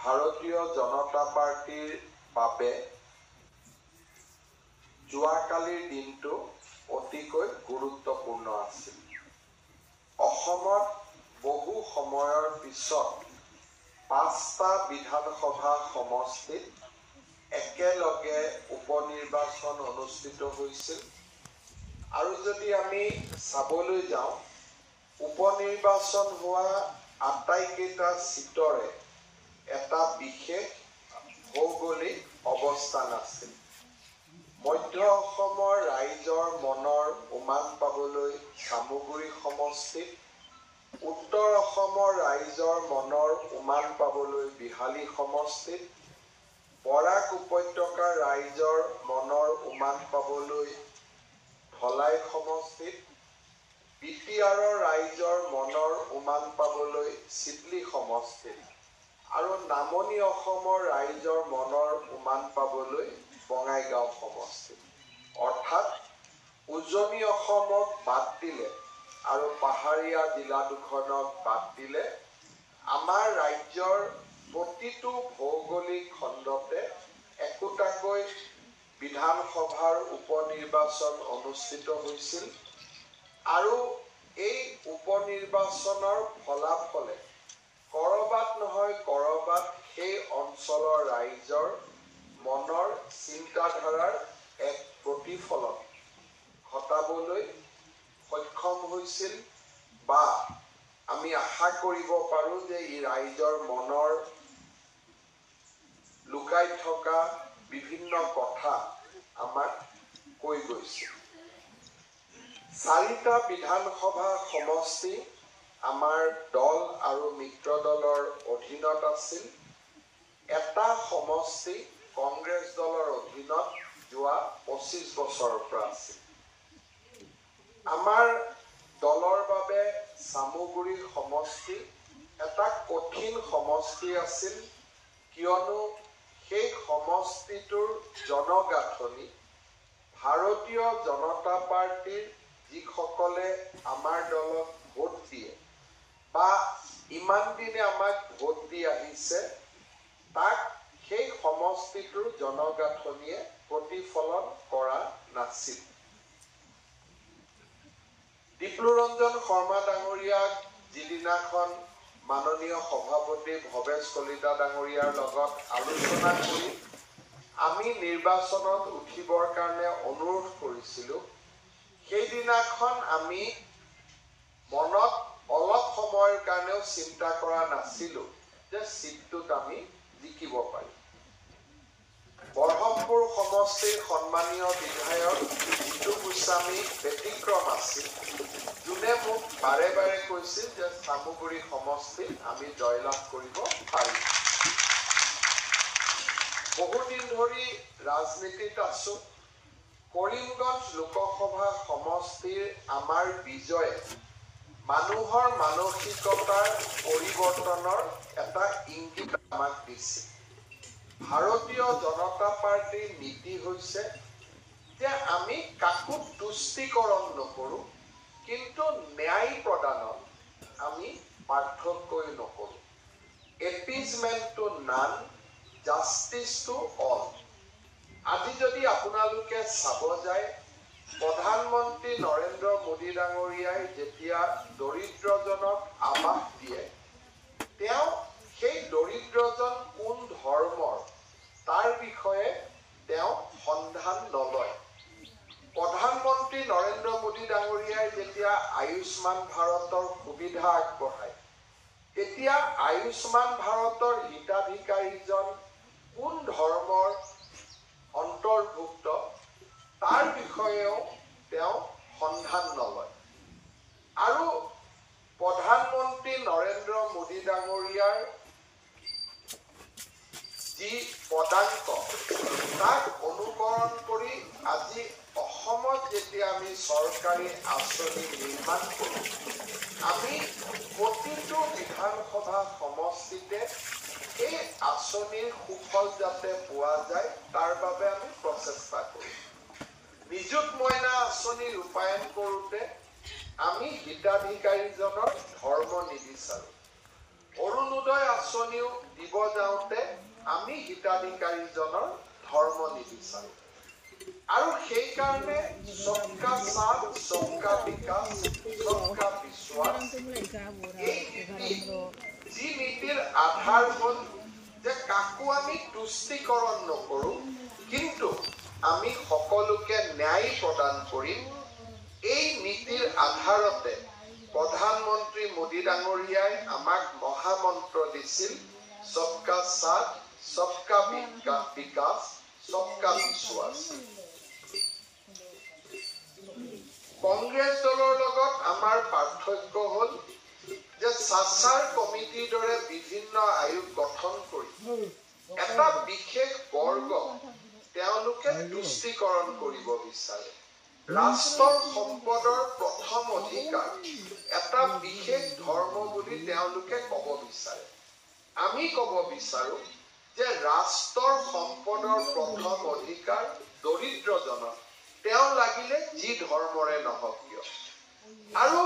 ভাৰতীয় জনতা পাৰ্টিৰ বাবে যোৱাকালিৰ দিনটো অতিকৈ গুৰুত্বপূৰ্ণ আছিল। অসমত বহু সময়ৰ পিছত 5টা বিধানসভা সমষ্টিত একেলগে উপনিৰ্বাচন অনুষ্ঠিত হৈছিল। আৰু যদি আমি চাবলৈ যাওঁ, উপনিৰ্বাচন হোৱা আটাইকেইটা চিটৰে এটা বিশেষ ভৌগোলিক অৱস্থান আছিল। মধ্য অসমৰ ৰাইজৰ মনৰ উমান পাবলৈ চামগুৰি সমষ্টিত, উত্তৰ অসমৰ ৰাইজৰ মনৰ উমান পাবলৈ বিহালী সমষ্টিত, বৰাক উপত্যকাৰ ৰাইজৰ মনৰ উমান পাবলৈ ধলাই সমষ্টিত, বিটিআৰৰ ৰাইজৰ মনৰ উমান পাবলৈ চিডলি সমষ্টিত আৰু নামনি অসমৰ ৰাইজৰ মনৰ উমান পাবলৈ বঙাইগাঁও সমষ্টিত। অৰ্থাৎ উজনি অসমক বাদ দিলে আৰু পাহাৰীয়া জিলা দুখনক বাদ দিলে আমাৰ ৰাজ্যৰ প্ৰতিটো ভৌগোলিক খণ্ডতে একোটাকৈ বিধানসভাৰ উপনিৰ্বাচন অনুষ্ঠিত হৈছিল। আৰু এই উপনিৰ্বাচনৰ ফলাফলে কৰবাত নহয় কৰবাত সেই অঞ্চলৰ ৰাইজৰ মনৰ চিন্তাধাৰাৰ এক প্ৰতিফলন ঘটাবলৈ সক্ষম হৈছিল, বা আমি আশা কৰিব পাৰোঁ যে ই ৰাইজৰ মনৰ লুকাই থকা বিভিন্ন কথা আমাক কৈ গৈছে। 4টা বিধানসভা সমষ্টি আমাৰ দল আৰু মিত্ৰ দলৰ অধীনত আছিল। এটা সমষ্টি কংগ্ৰেছ দলৰ অধীনত যোৱা 25 বছৰৰ পৰা আছিল। আমাৰ দলৰ বাবে চামগুৰি সমষ্টি এটা কঠিন সমষ্টি আছিল, কিয়নো সেই সমষ্টিটোৰ জনগাঁথনি ভাৰতীয় জনতা পাৰ্টিৰ যিসকলে আমাৰ দলক ভোট দিয়ে বা ইমান দিনে আমাক ভোট দি আহিছে, তাক সেই সমষ্টিটোৰ জনগাঁথনিয়ে প্ৰতিফলন কৰা নাছিল। ডিপ্লুৰঞ্জন শৰ্মা ডাঙৰীয়াক যিদিনাখন মাননীয় সভাপতি ভৱেশ কলিতা ডাঙৰীয়াৰ লগত আলোচনা কৰি আমি নিৰ্বাচনত উঠিবৰ কাৰণে অনুৰোধ কৰিছিলোঁ, সেইদিনাখন আমি মনত অলপ সময়ৰ কাৰণেও চিন্তা কৰা নাছিলোঁ যে চিটটোত আমি জিকিব পাৰিম। বৰহমপুৰ সমষ্টিৰ সন্মানীয় বিধায়ক জিতু গোস্বামী ব্যতিক্ৰম আছিল, যোনে মোক বাৰে বাৰে কৈছিল যে চামগুৰি সমষ্টিত আমি জয়লাভ কৰিব পাৰিম। বহুদিন ধৰি ৰাজনীতিত আছো। কৰিমগঞ্জ লোকসভা সমষ্টিৰ আমাৰ বিজয়ে মানুহৰ মানসিকতাৰ পৰিৱৰ্তনৰ এটা ইংগিত আমাক দিছিল। ভাৰতীয় জনতা পাৰ্টিৰ নীতি হৈছে যে আমি কাকো তুষ্টিকৰণ নকৰোঁ, কিন্তু ন্যায় প্ৰদানত আমি পাৰ্থক্যই নকৰোঁ। Appeasement to none, justice to all. আজি যদি আপোনালোকে চাব যায়, প্ৰধানমন্ত্ৰী নৰেন্দ্ৰ মোদী ডাঙৰীয়াই যেতিয়া দৰিদ্ৰজনক আবাস দিয়ে, তেওঁ সেই দৰিদ্ৰজন কোন ধৰ্মৰ তাৰ বিষয়ে তেওঁ সন্ধান নলয়। প্ৰধানমন্ত্ৰী নৰেন্দ্ৰ মোদী ডাঙৰীয়াই যেতিয়া আয়ুষ্মান ভাৰতৰ সুবিধা আগবঢ়ায়, তেতিয়া আয়ুষ্মান ভাৰতৰ হিতাধিকাৰীজন কোন ধৰ্মৰ অন্তৰ্ভুক্ত তাৰ বিষয়েও তেওঁ সন্ধান নলয়। আৰু প্ৰধানমন্ত্ৰী নৰেন্দ্ৰ মোদী ডাঙৰীয়াৰ যি পদাঙ্ক, তাক অনুকৰণ কৰি আজি অসমত যেতিয়া আমি চৰকাৰী আঁচনি নিৰ্মাণ কৰোঁ, আমি প্ৰতিটো বিধানসভা সমষ্টিতে এই আঁচনিৰ সুফল যাতে পোৱা যায় তাৰ বাবে আমি প্ৰচেষ্টা কৰোঁ। নিযুত মইনা আঁচনি ৰূপায়ণ কৰোঁতে আমি হিতাধিকাৰীজনৰ ধৰ্ম নিবিচাৰোঁ। অৰুণোদয় আঁচনিও দিব যাওঁতে হিতাধিকাৰীজনৰ ধৰ্ম নিবিচাৰোঁ আৰু সেই কাৰণে সবকা সাথ সবকা বিকাশ সবকা বিশ্বাস এই যি নীতিৰ আধাৰ হ'ল যে কাকো আমি তুষ্টিকৰণ নকৰোঁ কিন্তু আমি সকলোকে ন্যায় প্ৰদান কৰিম এই নীতিৰ আধাৰতে প্ৰধানমন্ত্ৰী মোদী ডাঙৰীয়াই আমাক মহামন্ত্ৰ দিছিল সবকা সাথ সবকা বিকাশ সবকা বিশ্বাস কংগ্ৰেছ দলৰ লগত আমাৰ পাৰ্থক্য হ'ল যে সাচাৰ কমিটিৰ দৰে বিভিন্ন আয়োগ গঠন কৰি এটা বিশেষ বৰ্গ তেওঁলোকে তুষ্টিকৰণ কৰিব বিচাৰে ৰাষ্ট্ৰৰ সম্পদৰ প্ৰথম অধিকাৰ এটা বিশেষ ধৰ্ম বুলি তেওঁলোকে ক'ব বিচাৰে আমি ক'ব বিচাৰো যে ৰাষ্ট্ৰৰ সম্পদৰ প্ৰথম অধিকাৰ দৰিদ্ৰজনক তেওঁ লাগিলে যি ধৰ্মৰে নহওক কিয় আৰু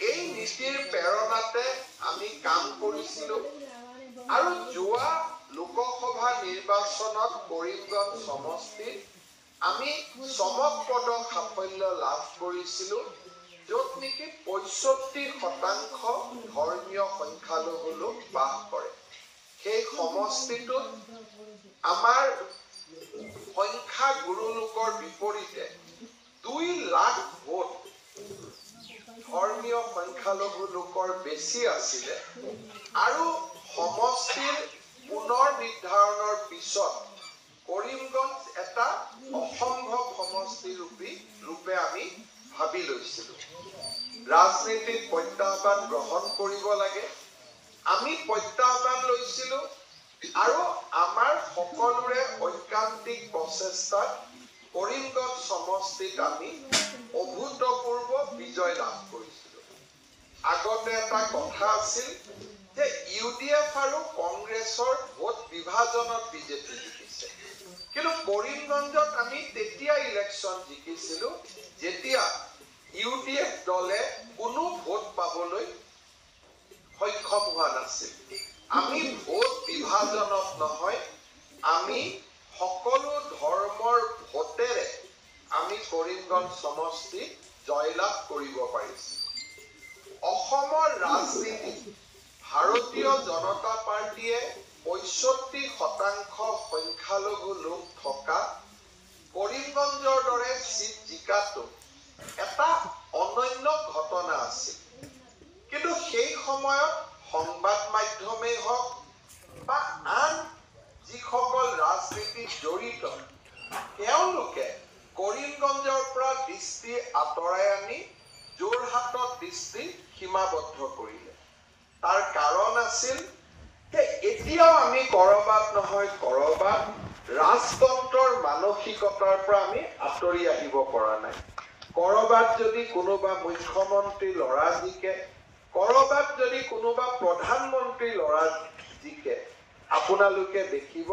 এই নীতিৰ প্ৰেৰণাতে আমি কাম কৰিছিলোঁ আৰু যোৱা লোকসভা নিৰ্বাচনত কৰিমগঞ্জ সমষ্টিত আমি চমকপ্ৰদ সাফল্য লাভ কৰিছিলোঁ য'ত নেকি 65% ধৰ্মীয় সংখ্যালঘু লোক বাস কৰে সেই সমষ্টিটোত আমাৰ সংখ্যাগুৰু লোকৰ বিপৰীতে 2 লাখ ভোট ধৰ্মীয় সংখ্যালঘু লোকৰ বেছি আছিলে আৰু সমষ্টিৰ পুনৰ নিৰ্ধাৰণৰ পিছত কৰিমগঞ্জ এটা অসম্ভৱ সমষ্টি ৰূপে আমি ভাবি লৈছিলোঁ ৰাজনীতিত প্ৰত্যাহ্বান গ্ৰহণ কৰিব লাগে আমি প্ৰত্যাহ্বান লৈছিলোঁ আৰু আমাৰ সকলোৰে ঐকান্তিক প্ৰচেষ্টাত কৰিমগঞ্জ সমষ্টিত আমি অভূতপূৰ্ব বিজয় লাভ কৰিছিলোঁ আগতে এটা কথা আছিল যে ইউডিএফ আৰু কংগ্ৰেছৰ ভোট বিভাজনত বিজেপি জিকিছে কিন্তু কৰিমগঞ্জত আমি তেতিয়া ইলেকশ্যন জিকিছিলোঁ যেতিয়া ইউডিএফ দলে কোনো ভোট পাবলৈ সক্ষম হোৱা নাছিল আমি ভোট বিভাজনত নহয় আমি সকলো ধৰ্মৰ ভোটেৰে আমি কৰিমগঞ্জ সমষ্টি জয়লাভ কৰিব পাৰিছোঁ অসমৰ ৰাজনীতি ভাৰতীয় জনতা পাৰ্টিয়ে 65% সংখ্যালঘু লোক থকা কৰিমগঞ্জৰ দৰে সিট জিকাটো এটা অনন্য ঘটনা আছিল কিন্তু সেই সময়ত সংবাদ মাধ্যমেই হওক বা আন যিসকল ৰাজনীতিত জড়িত তেওঁলোকে কৰিমগঞ্জৰ পৰা দৃষ্টি আঁতৰাই আনি যোৰহাটত দৃষ্টি সীমাবদ্ধ কৰিলে তাৰ কাৰণ আছিল যে এতিয়াও আমি কৰবাত নহয় কৰবাত ৰাজতন্ত্ৰৰ মানসিকতাৰ পৰা আমি আঁতৰি আহিব পৰা নাই কৰবাত যদি কোনোবা মুখ্যমন্ত্ৰী ল'ৰা জিকে কৰবাত যদি কোনোবা প্ৰধানমন্ত্ৰী ল'ৰা জিকে আপোনালোকে দেখিব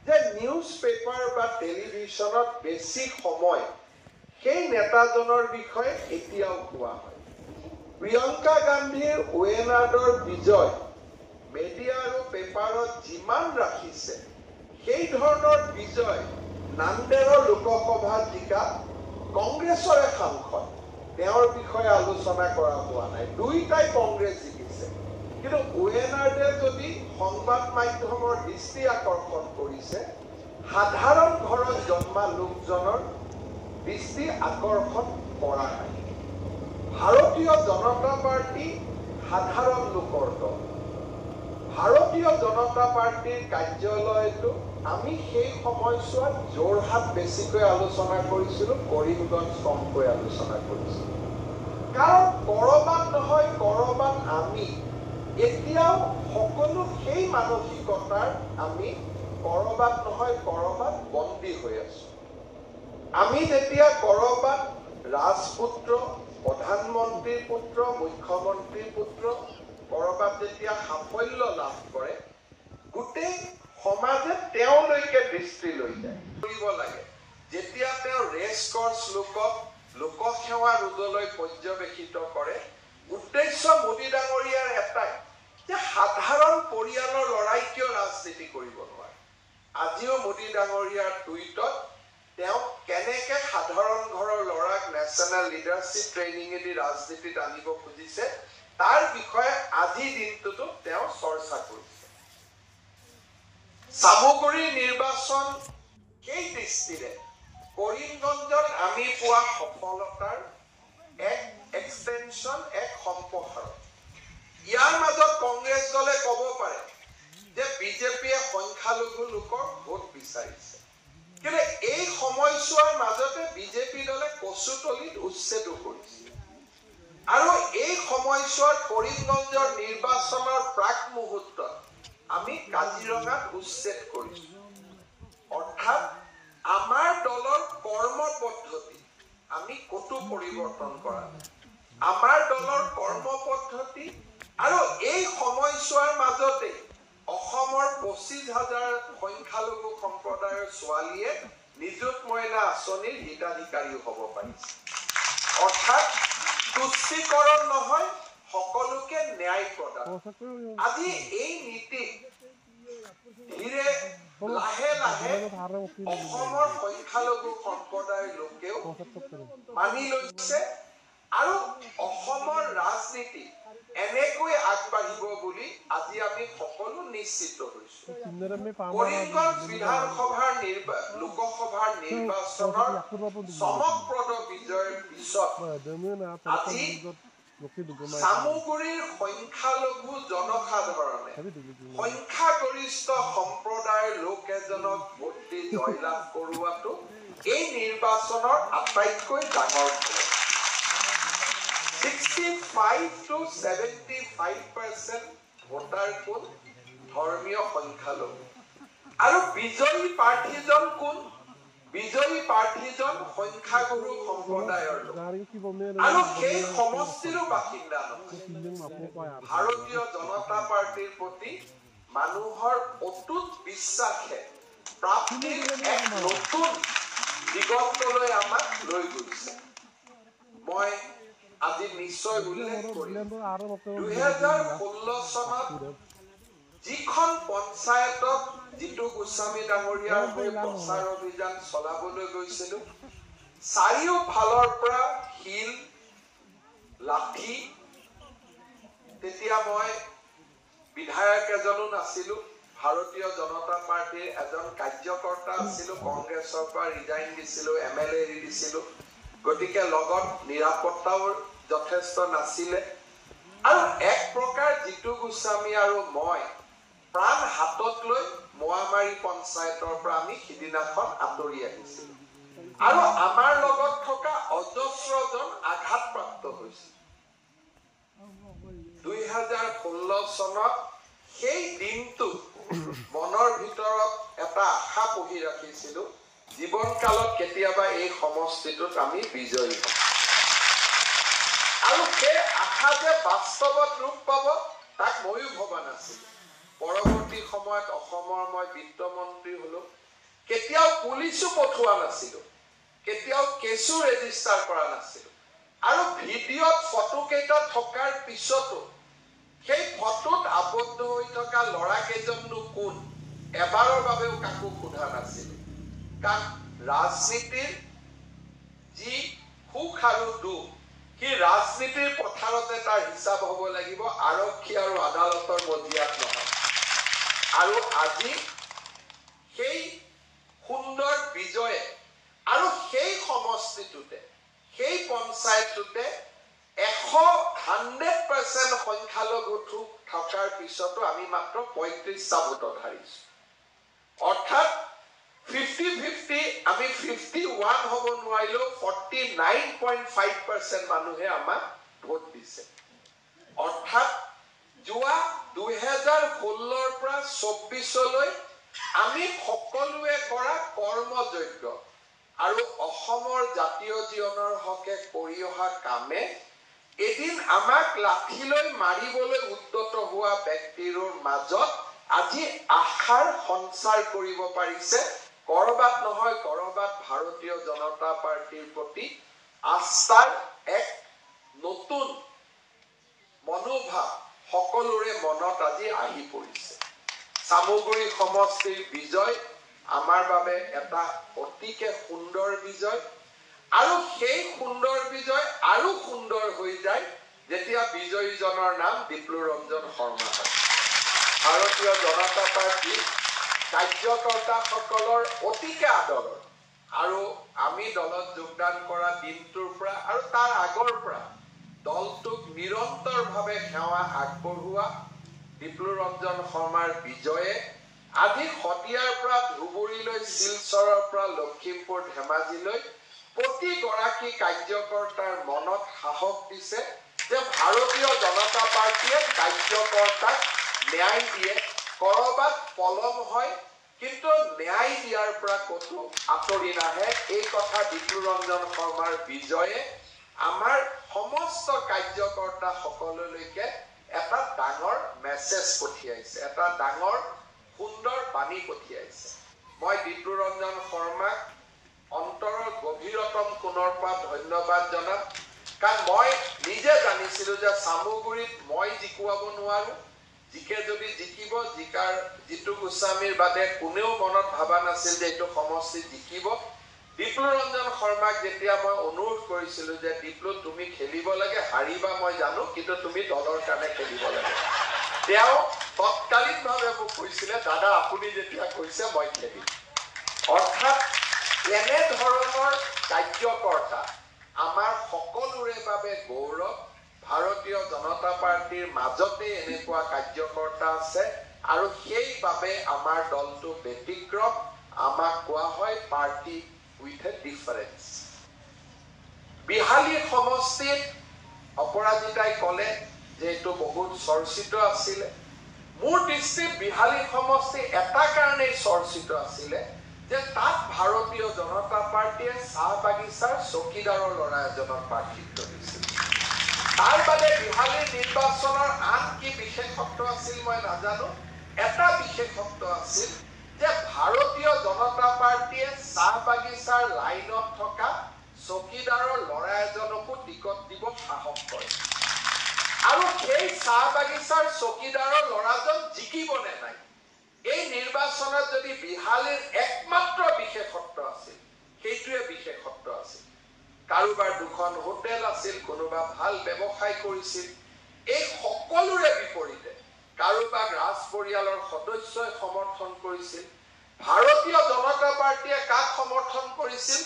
যে নিউজ পেপাৰ বা টেলিভিছনত বেছি সময় সেই নেতাজনৰ বিষয়ে এতিয়াও কোৱা হয় প্ৰিয়ংকা গান্ধীৰ ৱেনাৰ্ডৰ বিজয় মিডিয়া আৰু পেপাৰত যিমান ৰাখিছে সেই ধৰণৰ বিজয় নান্দেৰৰ লোকসভা জিকা কংগ্ৰেছৰ সাংসদ তেওঁৰ বিষয়ে আলোচনা কৰা হোৱা নাই দুইটাই কংগ্ৰেছ জিকিছে কিন্তু ৱেনাৰ্ডে যদি সংবাদ মাধ্যমৰ দৃষ্টি আকৰ্ষণ কৰিছে সাধাৰণ ঘৰত জন্মা লোকজনৰ দৃষ্টি আকৰ্ষণ কৰা নাই ভাৰতীয় জনতা পাৰ্টি সাধাৰণ লোকৰ দল ভাৰতীয় জনতা পাৰ্টিৰ কাৰ্যালয়টো আমি সেই সময়ছোৱাত যোৰহাট বেছিকৈ আলোচনা কৰিছিলোঁ কৰিমগঞ্জ কমকৈ আলোচনা কৰিছিলোঁ কাৰণ কৰবাত নহয় কৰবাত আমি এতিয়াও সকলো সেই মানসিকতাৰ আমি কৰবাত নহয় কৰবাত বন্দী হৈ আছো আমি যেতিয়া কৰবাত ৰাজপুত্ৰ প্ৰধানমন্ত্ৰীৰ পুত্ৰ মুখ্যমন্ত্ৰীৰ পুত্ৰ কৰবাত যেতিয়া সাফল্য লাভ কৰে গোটেই সমাজে তেওঁলৈকে দৃষ্টি লৈ যায় কৰিব লাগে যেতিয়া তেওঁ ৰেচ কৰ্চ লোকসেৱা ৰোডলৈ পৰ্যবেক্ষিত কৰে উদ্দেশ্য মোদী ডাঙৰীয়াৰ এটাই যে সাধাৰণ পৰিয়ালৰ লৰাই কিয় ৰাজনীতি কৰিব নোৱাৰে আজিও মোদী ডাঙৰীয়াৰ টুইটত তেওঁ কেনেকৈ সাধাৰণ ঘৰৰ ল'ৰাক নেশ্যনেল লিডাৰশ্বিপ ট্ৰেইনিঙেদি ৰাজনীতিত আনিব খুজিছে তাৰ বিষয়ে আজি দিনটোতো তেওঁ চৰ্চা কৰিছে। চামগুৰি নিৰ্বাচন সেই দৃষ্টিৰে কৰিমগঞ্জত আমি পোৱা সফলতাৰ এক এক্সটেনশ্যন, এক সম্প্ৰসাৰণ। ইয়াৰ মাজত কংগ্ৰেছ দলে ক'ব পাৰে যে বিজেপিয়ে সংখ্যালঘু লোকৰ ভোট বিচাৰিছে, কিন্তু এই সময়ছোৱাৰ মাজতে বিজেপি দলে কচুতলিত উচ্ছেদো কৰিছে আৰু এই সময়ছোৱাত কৰিমগঞ্জৰ নিৰ্বাচনৰ প্ৰাক মুহূৰ্তত আমি কাজিৰঙাত উচ্ছেদ কৰিছো। অৰ্থাৎ আমাৰ দলৰ কৰ্ম পদ্ধতি আমি কতো পৰিৱৰ্তন কৰা নাই। আমাৰ দলৰ কৰ্ম পদ্ধতি আৰু এই সময়ছোৱাৰ মাজতে অসমৰ 25,000 সংখ্যালঘু সম্প্ৰদায়ৰ ছোৱালীয়ে নিযুত মইনা আঁচনিৰ হিতাধিকাৰী হ'ব পাৰিছে। অৰ্থাৎ তুষ্টিকৰণ নহয়, সকলোকে ন্যায় প্ৰদান। আজি এই নীতি ধীৰে লাহে লাহে অসমৰ সংখ্যালঘু সম্প্ৰদায়ৰ লোকেও মানি লৈছে আৰু অসমৰ ৰাজনীতি এনেকৈ আগবাঢ়িব বুলি আজি আমি সকলো নিশ্চিত হৈছো। কৰিমগঞ্জ বিধানসভাৰ লোকসভাৰ নিৰ্বাচনৰ চমকপ্ৰদ বিজয়ৰ পিছত আজি চামগুৰিৰ সংখ্যালঘু জনসাধাৰণে সংখ্যাগৰিষ্ঠ সম্প্ৰদায়ৰ লোক এজনক ভোট দি জয়লাভ কৰোৱাটো এই নিৰ্বাচনৰ আটাইতকৈ ডাঙৰ ফল। 65 to 75% ভোটাৰ কোন? ধৰ্মীয় সংখ্যালঘু। আৰু বিজয়ী প্ৰাৰ্থীজন কোন? বিজয়ী প্ৰাৰ্থীজন সংখ্যাগুৰু সম্প্ৰদায়ৰ লোক আৰু সেই সমষ্টিৰো বাসিন্দা নহয়। ভাৰতীয় জনতা পাৰ্টিৰ প্ৰতি মানুহৰ অটুট বিশ্বাসে প্ৰাপ্তিৰ এক নতুন দিগন্তলৈ আমাক লৈ গৈছে। মই আজি নিশ্চয় উল্লেখ কৰিম 2016 চনত যিখন পঞ্চায়তত জিতু গোস্বামী ডাঙৰীয়াৰ হৈ প্ৰচাৰ অভিযান চলাবলৈ গৈছিলো, চাৰিওফালৰ পৰা শিল লাঠি, তেতিয়া মই বিধায়ক এজনো নাছিলো, ভাৰতীয় জনতা পাৰ্টিৰ এজন কাৰ্যকৰ্তা আছিলো, কংগ্ৰেছৰ পৰা ৰিজাইন দিছিলো, MLA এৰি দিছিলো, গতিকে লগত নিৰাপত্তাও যথেষ্ট নাছিলে আৰু এক প্ৰকাৰ জিতু গোস্বামী আৰু মই প্ৰাণ হাতত লৈ মোৱামাৰী পঞ্চায়তৰ পৰা আমি সিদিনাখন আঁতৰি আহিছিলো আৰু আমাৰ লগত থকা অজস্ৰজন আঘাতপ্ৰাপ্ত হৈছিল। 2016 চনত সেই দিনটো মনৰ ভিতৰত এটা আশা পুহি ৰাখিছিলো, জীৱনকালত কেতিয়াবা এই সমষ্টিটোত আমি বিজয়ী হ'ম আৰু সেই আশা যে বাস্তৱত ৰূপ পাব তাক ময়ো ভবা নাছিলো। পৰৱৰ্তী সময়ত অসমৰ মই বিত্তমন্ত্ৰী হলো, কেতিয়াও পুলিচো পঠোৱা নাছিলো, কেতিয়াও কেছো ৰেজিষ্টাৰ কৰা নাছিলো আৰু ভিডিঅ'ত ফটোকেইটা থকাৰ পিছতো সেই ফটোত আবদ্ধ হৈ থকা ল'ৰা কেইজননো কোন এবাৰৰ বাবেও কাকো সোধা নাছিলো। কাৰণ ৰাজনীতিৰ যি সুখ আৰু দুখ সি ৰাজনীতিৰ পথাৰতে তাৰ হিচাপ হ'ব লাগিব, আৰক্ষী আৰু আদালতৰ মজিয়াত নহয়। আৰু আজি সেই সুন্দৰ বিজয়ে আৰু সেই সমষ্টিটোতে, সেই পঞ্চায়তটোতে 100% সংখ্যালঘু থকাৰ পিছতো আমি মাত্ৰ 35টা ভোটত হাৰিছো। অৰ্থাৎ 50-50 আমি 51 হ'ব নোৱাৰিলেও 49.5% মানুহে আমাক ভোট দিছে। অৰ্থাৎ যোৱা 2016ৰ পৰা 24লৈ আমি সকলোৱে কৰা কৰ্মযজ্ঞ আৰু অসমৰ জাতীয় জীৱনৰ হকে কৰি অহা কামে এদিন আমাক লাঠিলৈ মাৰিবলৈ উদ্যত হোৱা ব্যক্তিৰ মাজত আজি আশাৰ সঞ্চাৰ কৰিব পাৰিছে। কৰবাত নহয় কৰবাত ভাৰতীয় জনতা পাৰ্টিৰ প্ৰতি আস্থাৰ এক নতুন মনোভাৱ সকলোৰে মনত আজি আহি পৰিছে। চামগুৰি সমষ্টিৰ বিজয় আমাৰ বাবে এটা অতিকে সুন্দৰ বিজয় আৰু সেই সুন্দৰ বিজয় আৰু সুন্দৰ হৈ যায় যেতিয়া বিজয়ীজনৰ নাম ডিপ্লুৰঞ্জন শৰ্মা হয় ভাৰতীয় জনতা পাৰ্টীৰ কাৰ্যকৰ্তাসকলৰ অতিকে আদৰৰ আৰু আমি দলত যোগদান কৰা দিনটোৰ পৰা আৰু তাৰ আগৰ পৰা দলটোক নিৰন্তৰভাৱে সেৱা আগবঢ়োৱা ডিপ্লুৰঞ্জন শৰ্মাৰ বিজয়ে আজি শদিয়াৰ পৰা ধুবুৰীলৈ শিলচৰৰ পৰা লখিমপুৰ ধেমাজিলৈ প্ৰতিগৰাকী কাৰ্যকৰ্তাৰ মনত সাহস দিছে যে ভাৰতীয় জনতা পাৰ্টীয়ে কাৰ্যকৰ্তাক ন্যায় দিয়ে কৰবাত পলম হয় কিন্তু ন্যায় দিয়াৰ পৰা কতো আঁতৰি নাহে এই কথা ডিপ্লুৰঞ্জন শৰ্মাৰ বিজয়ে আমাৰ সমস্ত কাৰ্যকৰ্তা সকললৈকে এটা ডাঙৰ মেছেজ পঠিয়াইছে এটা ডাঙৰ সুন্দৰ বাণী পঠিয়াইছে মই ডিপ্লুৰঞ্জন শৰ্মাক অন্তৰৰ গভীৰতম কোণৰ পৰা ধন্যবাদ জনাম কাৰণ মই নিজে জানিছিলো যে চামুগুৰিত মই জিকুৱাব নোৱাৰো জিকে যদি জিকিব জিকাৰ জিতু গোস্বামীৰ বাদে কোনেও মনত ভাবা নাছিল যে এইটো সমষ্টি জিকিব ডিপ্লুৰঞ্জন শৰ্মাক যেতিয়া মই অনুৰোধ কৰিছিলো যে ডিপ্লু তুমি খেলিব লাগে হাৰিবা মই জানো কিন্তু তুমি দলৰ কাৰণে খেলিব লাগে তেওঁ তৎকালীনভাৱে মোক কৈছিলে দাদা আপুনি যেতিয়া কৈছে মই খেলিম অৰ্থাৎ এনে ধৰণৰ কাৰ্যকৰ্তা আমাৰ সকলোৰে বাবে গৌৰৱ ভাৰতীয় জনতা পাৰ্টীৰ মাজতে এনেকুৱা কাৰ্যকৰ্তা আছে আৰু সেইবাবে আমাৰ দলটো ব্যতিক্ৰম আমাক কোৱা হয় party with a difference Behali সমষ্টিত অপৰাজিতাই ক'লে যে এইটো বহুত চৰ্চিত আছিলে মোৰ দৃষ্টিত বিহালী সমষ্টি এটা কাৰণেই চৰ্চিত আছিলে যে তাত ভাৰতীয় জনতা পাৰ্টীয়ে চাহ বাগিচাৰ চকীদাৰৰ ল'ৰা এজনৰ প্ৰাৰ্থিত্ব দিছিল তাৰ বাদে বিহালীৰ নিৰ্বাচনৰ আন কি বিশেষত্ব আছিল মই নাজানো এটা বিশেষত্ব আছিল যে ভাৰতীয় জনতা পাৰ্টীয়ে চাহ বাগিচাৰ লাইনত থকা চকীদাৰৰ ল'ৰা এজনকো টিকট দিব সাহস কৰে আৰু সেই চাহ বাগিচাৰ চকীদাৰৰ ল'ৰাজন জিকিব নে নাই এই নিৰ্বাচনত যদি বিহালীৰ একমাত্ৰ বিশেষত্ব আছিল সেইটোৱে বিশেষত্ব আছিল কাৰোবাৰ দুখন হোটেল আছিল কোনোবা ভাল ব্যৱসায় কৰিছিল এই সকলোৰে বিপৰীতে কাৰোবাক ৰাজ পৰিয়ালৰ সদস্যই সমৰ্থন কৰিছিল ভাৰতীয় জনতা পাৰ্টীয়ে কাক সমৰ্থন কৰিছিল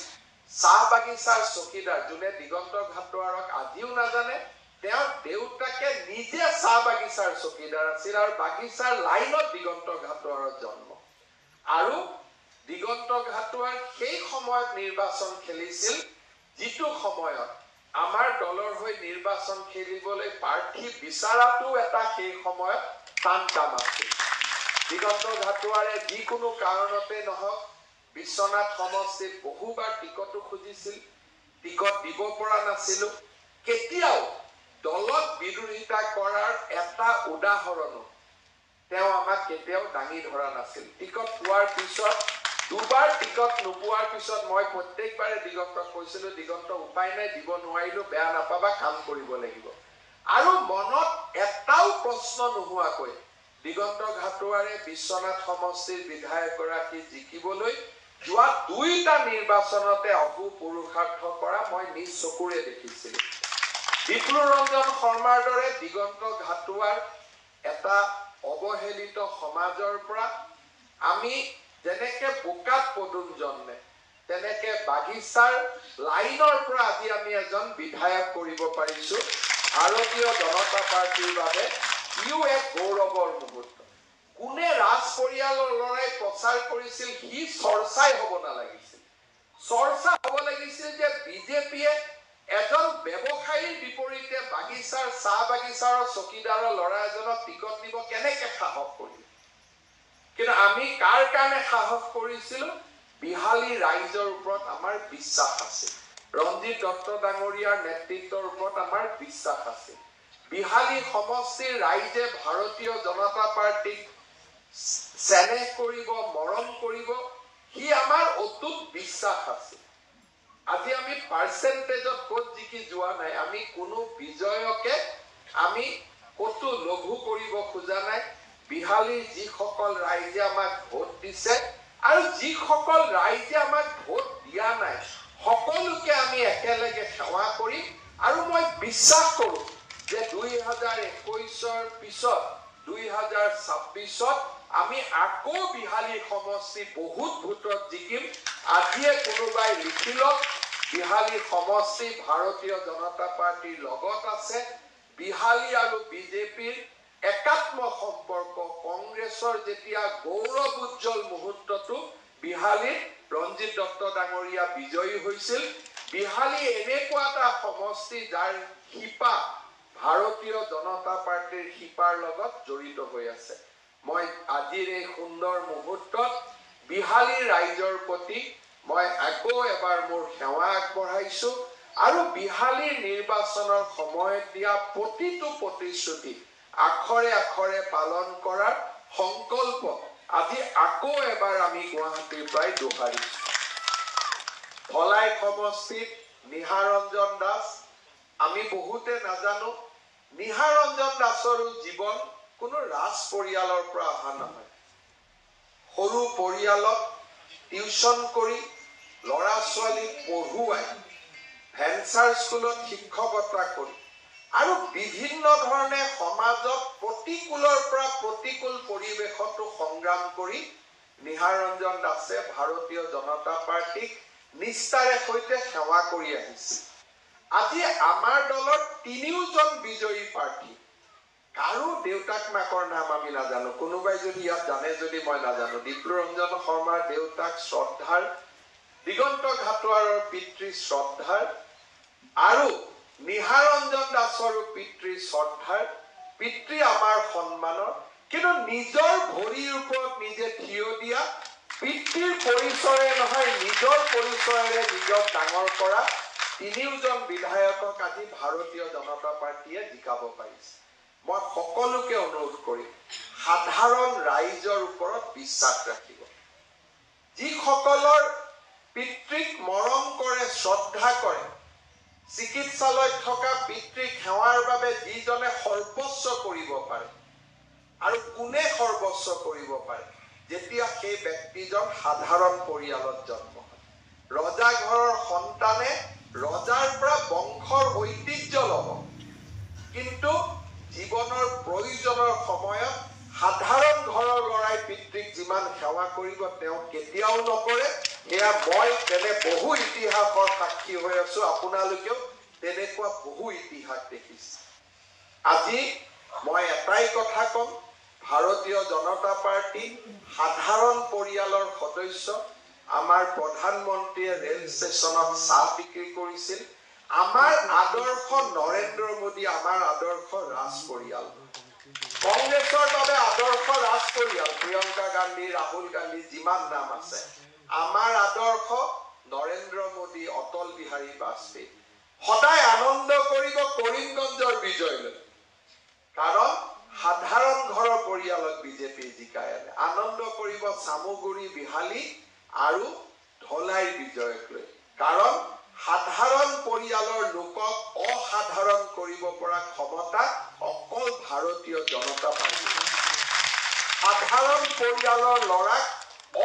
চাহ বাগিচাৰ চকীদাৰ যোনে দিগন্ত ঘাটোৱাৰক আজিও নাজানে তেওঁৰ দেউতাকে নিজে চাহ বাগিচাৰ চকীদাৰ আছিল আৰু বাগিচাৰ লাইনত দিগন্ত ঘাটোৱাৰৰ জন্ম আৰু দিগন্ত ঘাটোৱাৰ সেই সময়ত নিৰ্বাচন খেলিছিল যিটো সময়ত আমাৰ দলৰ হৈ নিৰ্বাচন খেলিবলৈ প্ৰাৰ্থী বিচাৰাটো এটা সেই সময়ত টান কাম আছিল দিগন্ত ঘাটোৱাৰে যিকোনো কাৰণতে নহওক বিশ্বনাথ সমষ্টিত বহুবাৰ টিকটো খুজিছিল টিকট দিব পৰা নাছিলো কেতিয়াও দলত বিৰোধিতা কৰাৰ এটা উদাহৰণো তেওঁ আমাক কেতিয়াও দাঙি ধৰা নাছিল টিকট পোৱাৰ পিছত দুবাৰ টিকট নোপোৱাৰ পিছত মই প্ৰত্যেকবাৰে দিগন্তক কৈছিলো দিগন্ত উপায় নাই দিব নোৱাৰিলো বেয়া নাপাবা কাম কৰিব লাগিব আৰু মনত এটাও প্ৰশ্ন নোহোৱাকৈ দিগন্ত ঘাটোৱাৰে বিশ্বনাথ সমষ্টিৰ বিধায়ক গৰাকী জিকিবলৈ যোৱা দুইটা নিৰ্বাচনতে অহু পুৰুষাৰ্থ কৰা মই নিজ চকুৰে দেখিছিলো ডিপ্লুৰঞ্জন শৰ্মাৰ দৰে দিগন্ত ঘাটোৱাৰ এটা অৱহেলিত সমাজৰ পৰা আমি যেনেকে বোকাত পদুম জন্মে তেনেকে বাগিচাৰ লাইনৰ পৰা আজি আমি এজন বিধায়ক কৰিব পাৰিছো ভাৰতীয় জনতা পাৰ্টীৰ বাবে ইও এক গৌৰৱৰ মুহূৰ্ত কোনে ৰাজ পৰিয়ালৰ ল'ৰাই প্ৰচাৰ কৰিছিল সি চৰ্চাই হ'ব নালাগিছিল চৰ্চা হ'ব লাগিছিল যে বিজেপিয়ে এজন ব্যৱসায়ীৰ বিপৰীতে বাগিচাৰ চাহ বাগিচাৰ চকীদাৰৰ ল'ৰা এজনক টিকট দিব কেনেকে সাহস কৰিল কিন্তু আমি কাৰ কাৰণে সাহস কৰিছিলো বিহালী ৰাইজৰ ওপৰত আমাৰ বিশ্বাস আছিল ৰঞ্জিত দত্ত ডাঙৰীয়াৰ নেতৃত্বৰ ওপৰত আমাৰ বিশ্বাস আছিল বিহালী সমষ্টিৰ ৰাইজে ভাৰতীয় জনতা পাৰ্টীক চেনেহ কৰিব মৰম কৰিব সি আমাৰ অটুট বিশ্বাস আছিল আজি আমি পাৰ্চেন্টেজত ক'ত জিকি যোৱা নাই আমি কোনো বিজয়কে আমি কতো লঘু কৰিব খোজা নাই বিহালীৰ যিসকল ৰাইজে আমাক ভোট দিছে আৰু যিসকল ৰাইজে আমাক ভোট দিয়া নাই সকলোকে আমি একেলগে সেৱা কৰিম আৰু মই বিশ্বাস কৰোঁ যে 2021ৰ পিছত 2026ত আমি আকৌ বিহালী সমষ্টি বহুত ভোটত জিকিম আজিয়ে কোনোবাই লিখি লওক বিহালী সমষ্টি ভাৰতীয় জনতা পাৰ্টিৰ লগত আছে বিহালী আৰু বিজেপিৰ একাত্ম সম্পৰ্ক কংগ্ৰেছৰ যেতিয়া গৌৰৱ উজ্জ্বল মুহূৰ্তটো বিহালীত ৰঞ্জিত দত্ত ডাঙৰীয়া বিজয়ী হৈছিল বিহালী এনেকুৱা এটা সমষ্টি যাৰ শিপা ভাৰতীয় জনতা পাৰ্টিৰ শিপাৰ লগত জড়িত হৈ আছে মই আজিৰ এই সুন্দৰ মুহূৰ্তত বিহালী ৰাইজৰ প্ৰতি মই আকৌ এবাৰ মোৰ সেৱা আগবঢ়াইছো আৰু বিহালীৰ নিৰ্বাচনৰ সময়ত দিয়া প্ৰতিটো প্ৰতিশ্ৰুতি আখৰে আখৰে পালন কৰাৰ সংকল্প আজি আকৌ এবাৰ আমি গুৱাহাটীৰ পৰাই দোহাৰিছো ধলাই সমষ্টিত নিহাৰঞ্জন দাস আমি বহুতে নাজানো নিহাৰঞ্জন দাসৰ জীৱন কোনো ৰাজ পৰিয়ালৰ পৰা অহা নহয় সৰু পৰিয়ালত টিউচন কৰি ল'ৰা ছোৱালী পঢ়ুৱাই ভেঞ্চাৰ স্কুলত শিক্ষকতা কৰি আৰু বিভিন্ন ধৰণে সমাজত প্ৰতিকূলৰ পৰা প্ৰতিকূল পৰিৱেশতো সংগ্ৰাম কৰি নিহাৰঞ্জন দাসে ভাৰতীয় জনতা পাৰ্টিক নিষ্ঠাৰে সৈতে সেৱা কৰি আহিছিল আজি আমাৰ দলৰ তিনিওজন বিজয়ী প্ৰাৰ্থী কাৰো দেউতাক মাকৰ নাম আমি নাজানো কোনোবাই যদি ইয়াত জানে যদি মই নাজানো ডিপ্লুৰঞ্জন শৰ্মাৰ দেউতাক শ্ৰদ্ধাৰ দিগন্ত ঘাটোৱাৰৰ পিতৃ শ্ৰদ্ধাৰ আৰু নিহাৰঞ্জন দাসৰো পিতৃ শ্ৰদ্ধাৰ পিতৃ আমাৰ সন্মানৰ কিন্তু নিজৰ ভৰিৰ ওপৰত নিজে থিয় দিয়া পিতৃৰ পৰিচয়ে নহয় নিজৰ পৰিচয়েৰে নিজক ডাঙৰ কৰা তিনিওজন বিধায়কক আজি ভাৰতীয় জনতা পাৰ্টিয়ে জিকাব পাৰিছে মই সকলোকে অনুৰোধ কৰিম সাধাৰণ ৰাইজৰ ওপৰত বিশ্বাস ৰাখিব যিসকলৰ পিতৃক মৰম কৰে শ্ৰদ্ধা কৰে চিকিৎসালয়ত থকা পিতৃক সেৱাৰ বাবে যিজনে সৰ্বস্ব কৰিব পাৰে আৰু কোনে সৰ্বস্ব কৰিব পাৰে যেতিয়া সেই ব্যক্তিজন সাধাৰণ পৰিয়ালত জন্ম হয় ৰজা ঘৰৰ সন্তানে ৰজাৰ পৰা বংশৰ ঐতিহ্য ল'ব কিন্তু জীৱনৰ প্ৰয়োজনৰ সময়ত সাধাৰণ ঘৰৰ ল'ৰাই পিতৃক যিমান সেৱা কৰিব তেওঁ কেতিয়াও নকৰে এয়া মই তেনে বহু ইতিহাসৰ সাক্ষী হৈ আছো আপোনালোকেও তেনেকুৱা বহু ইতিহাস দেখিছে আজি মই এটাই কথা কম ভাৰতীয় জনতা পাৰ্টি সাধাৰণ পৰিয়ালৰ সদস্য আমাৰ প্ৰধানমন্ত্ৰীয়ে ৰেল ষ্টেচনত চাহ বিক্ৰী কৰিছিল আমাৰ আদৰ্শ নৰেন্দ্ৰ মোদী আমাৰ আদৰ্শ ৰাজ পৰিয়াল কংগ্ৰেছৰ বাবে আদৰ্শ ৰাজ পৰিয়াল প্ৰিয়ংকা গান্ধী ৰাহুল গান্ধী যিমান নাম আছে আমাৰ আদৰ্শ নৰেন্দ্ৰ মোদী অটল বিহাৰী বাজপেয়ী সদায় আনন্দ কৰিব কৰিমগঞ্জৰ বিজয়লৈ কাৰণ সাধাৰণ ঘৰৰ পৰিয়ালত বিজেপি জিকাই আনে আনন্দ কৰিব চামুগুৰি বিহালী আৰু ধলাইৰ বিজয়ক লৈ কাৰণ সাধাৰণ পৰিয়ালৰ লোকক অসাধাৰণ কৰিব পৰা ক্ষমতা অকল ভাৰতীয় জনতা পাৰ্টি সাধাৰণ পৰিয়ালৰ ল'ৰাক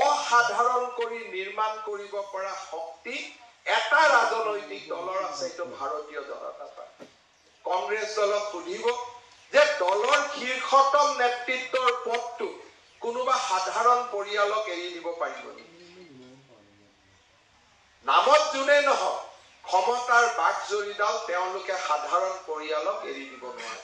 অসাধাৰণ কৰি নিৰ্মাণ কৰিব পৰা শক্তি এটা ৰাজনৈতিক দলৰ আছে এইটো ভাৰতীয় জনতা পাৰ্টি কংগ্ৰেছ দলক সুধিব যে দলৰ শীৰ্ষতম নেতৃত্বৰ পদটো কোনোবা সাধাৰণ পৰিয়ালক এৰি দিব পাৰিব নেকি নামত যোনে নহওক ক্ষমতাৰ বাক জৰিডাল তেওঁলোকে সাধাৰণ পৰিয়ালক এৰি দিব নোৱাৰে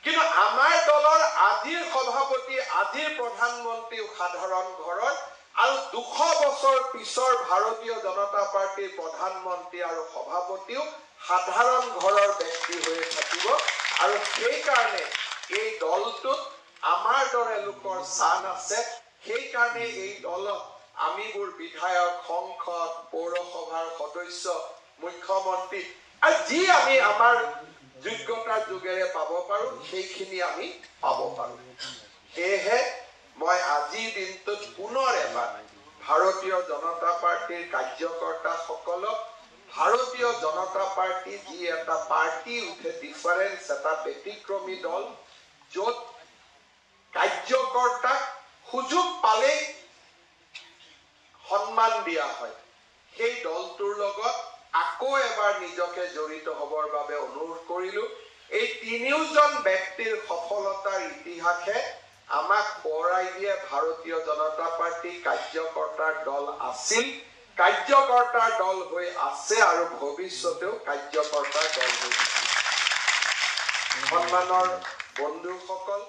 কিন্তু আমাৰ দলৰ আজিৰ সভাপতি আজিৰ প্ৰধানমন্ত্ৰী সাধাৰণ ঘৰৰ আৰু 200 বছৰ পিছৰ ভাৰতীয় জনতা পাৰ্টিৰ প্ৰধানমন্ত্ৰী আৰু সভাপতিও সাধাৰণ ঘৰৰ ব্যক্তি হৈ থাকিব আৰু সেই কাৰণে এই দলটোত আমাৰ দৰে লোকৰ স্থান আছে সেই কাৰণে এই দলত আমিবোৰ বিধায়ক সংসদ পৌৰসভাৰ সদস্য মুখ্যমন্ত্ৰী আৰু যি আমি আমাৰ যোগ্যতাৰ যোগেৰে পাব পাৰো সেইখিনি আমি পাব পাৰো সেয়েহে মই আজিৰ দিনটোত পুনৰ এবাৰ ভাৰতীয় জনতা পাৰ্টিৰ কাৰ্যকৰ্তাসকলক ভাৰতীয় জনতা পাৰ্টি যি এটা পাৰ্টি উঠে ডিফাৰেন্স এটা ব্যতিক্ৰমী দল য'ত কাৰ্যকৰ্তাক সুযোগ পালেই সন্মান দিয়া হয় সেই দলটোৰ লগত আকৌ এবাৰ নিজকে জড়িত হবৰ বাবে অনুৰোধ কৰিলো। এই তিনিওজন ব্যক্তিৰ সফলতাৰ ইতিহাসে আমাক সোঁৱৰাই দিয়ে ভাৰতীয় জনতা পাৰ্টি কাৰ্যকৰ্তাৰ দল আছিল, কাৰ্যকৰ্তাৰ দল হৈ আছে আৰু ভৱিষ্যতেও কাৰ্যকৰ্তাৰ দল হৈ আছে। সন্মানৰ বন্ধুসকল,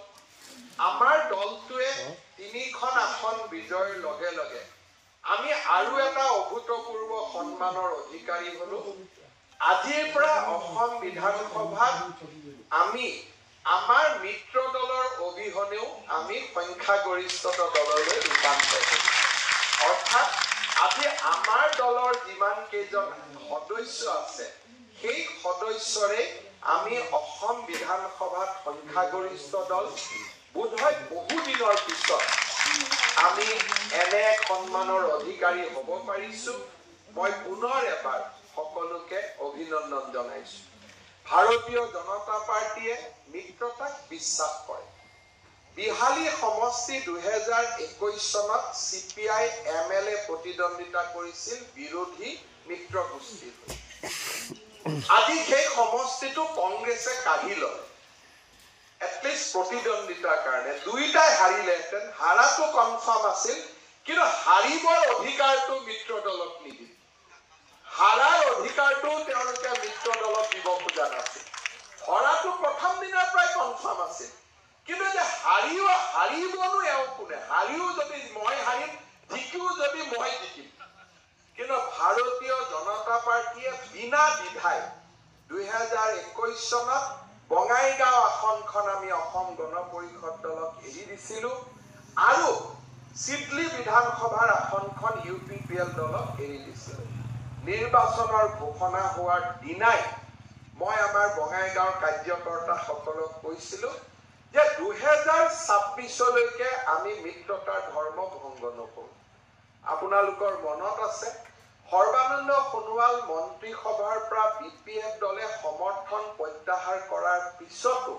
আমাৰ দলটোৱে 3খন আসন বিজয়ৰ লগে লগে আমি আৰু এটা অভূতপূৰ্ব সন্মানৰ অধিকাৰী হলো। আজিৰ পৰা অসম বিধানসভাত আমি আমাৰ মিত্ৰ দলৰ অবিহনেও আমি সংখ্যাগৰিষ্ঠতা দললৈ ৰূপান্তৰ হলো। অৰ্থাৎ আজি আমাৰ দলৰ যিমান কেইজন সদস্য আছে সেই সদস্যৰে আমি অসম বিধানসভাত সংখ্যাগৰিষ্ঠ দল। বোধহয় বহুদিনৰ পিছত আমি এনে সন্মানৰ অধিকাৰী হ'ব পাৰিছো। মই পুনৰ এবাৰ সকলোকে অভিনন্দন জনাইছো। ভাৰতীয় জনতা পাৰ্টিয়ে মিত্ৰতাক বিশ্বাস কৰে। বিহালী সমষ্টি 2021 চনত CPI MLA প্ৰতিদ্বন্দ্বিতা কৰিছিল বিৰোধী মিত্ৰ গোষ্ঠীৰ। আজি সেই সমষ্টিটো কংগ্ৰেছে কাঢ়ি ললে। এটলিষ্ট প্ৰতিদ্বন্দ্বিতাৰ কাৰণে দুইটাই হাৰিলেহেঁতেন, হাৰাটো কনফাৰ্ম আছিল, কিন্তু হাৰিবৰ অধিকাৰটো মিত্ৰ দলক নিদিল। হাৰাৰ অধিকাৰটো তেওঁলোকে মিত্ৰ দলক দিব খোজা নাছিল। হৰাটো প্ৰথম দিনৰ পৰাই কনফাৰ্ম আছিল, কিন্তু যে হাৰিবনো এওঁ কোনে? হাৰিও যদি মই হাৰিম, জিকিও যদি মই জিকিম। কিন্তু ভাৰতীয় জনতা পাৰ্টিয়ে বিনা দ্বিধাই 2021 চনত বঙাইগাঁও আসনখন আমি অসম গণ পৰিষদ দলক এৰি দিছিলো আৰু চিডলি বিধানসভাৰ আসনখন UPPL দলক এৰি দিছিলো। নিৰ্বাচনৰ ঘোষণা হোৱাৰ দিনাই মই আমাৰ বঙাইগাঁওৰ কাৰ্যকৰ্তাসকলক কৈছিলো যে 2026লৈকে আমি মিত্ৰতাৰ ধৰ্ম ভংগ নকৰো। আপোনালোকৰ মনত আছে, সৰ্বানন্দ সোণোৱাল মন্ত্ৰীসভাৰ পৰা BPF দলে সমৰ্থন প্ৰত্যাহাৰ কৰাৰ পিছতো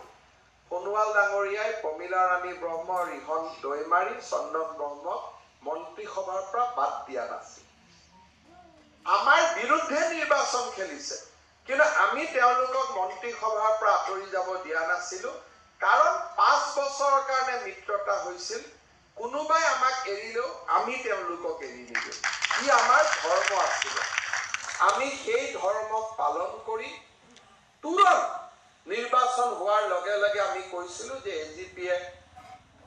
সোণোৱাল ডাঙৰীয়াই প্ৰমীলা ৰাণী ব্ৰহ্ম, ৰিহন দৈমাৰী, চন্দন ব্ৰহ্মক মন্ত্ৰীসভাৰ পৰা বাদ দিয়া নাছিল। আমাৰ বিৰুদ্ধে নিৰ্বাচন খেলিছে, কিন্তু আমি তেওঁলোকক মন্ত্ৰীসভাৰ পৰা আঁতৰি যাব দিয়া নাছিলো। কাৰণ 5 বছৰৰ কাৰণে মিত্ৰতা হৈছিল। কোনোবাই আমাক এৰিলেও আমি তেওঁলোকক এৰি নিদিওঁ। ই আমাৰ ধৰ্ম আছিল। আমি সেই ধৰ্মক পালন কৰি তুৰন্ত নিৰ্বাচন হোৱাৰ লগে লগে আমি কৈছিলো যে AGPয়ে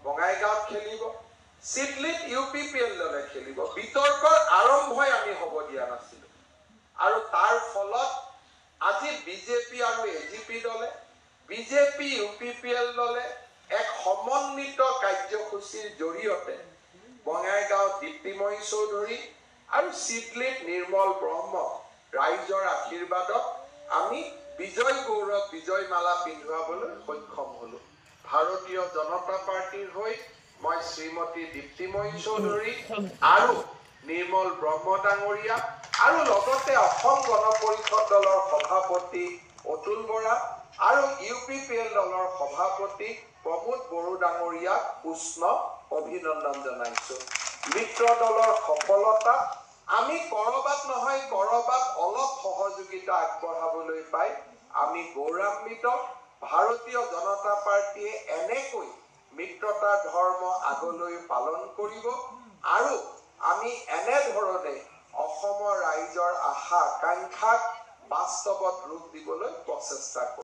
বঙাইগাঁৱত খেলিব, চিডলিত UPPL দলে খেলিব। বিতৰ্কৰ আৰম্ভই আমি হ'ব দিয়া নাছিলো। আৰু তাৰ ফলত আজি BJP আৰু AGP দলে, BJP UPPL দলে এক সমন্বিত কাৰ্যসূচীৰ জৰিয়তে বঙাইগাঁও দীপ্তিময়ী চৌধুৰী আৰু চিডলিত নিৰ্মল ব্ৰহ্ম ৰাইজৰ আশীৰ্বাদত আমি বিজয় গৌৰৱ বিজয় মালা পিন্ধুৱাবলৈ সক্ষম হলো। ভাৰতীয় জনতা পাৰ্টিৰ হৈ মই শ্ৰীমতী দীপ্তিময়ী চৌধুৰী আৰু নিৰ্মল ব্ৰহ্ম ডাঙৰীয়া আৰু লগতে অসম গণ পৰিষদ দলৰ সভাপতি অতুল বৰা আৰু UPPL দলৰ সভাপতি প্ৰমোদ বড়ো ডাঙৰীয়াক উষ্ণ অভিনন্দন জনাইছো। মিত্ৰ দলৰ সফলতা আমি কৰবাত নহয় কৰবাত অলপ সহযোগিতা আগবঢ়াবলৈ পাই আমি গৌৰৱান্বিত। ভাৰতীয় জনতা পাৰ্টিয়ে এনেকৈ মিত্ৰতাৰ ধৰ্ম আগলৈ পালন কৰিব আৰু আমি এনেধৰণে অসমৰ ৰাইজৰ আশা আকাংক্ষাক বাস্তৱত ৰূপ দিবলৈ প্ৰচেষ্টা কৰিম।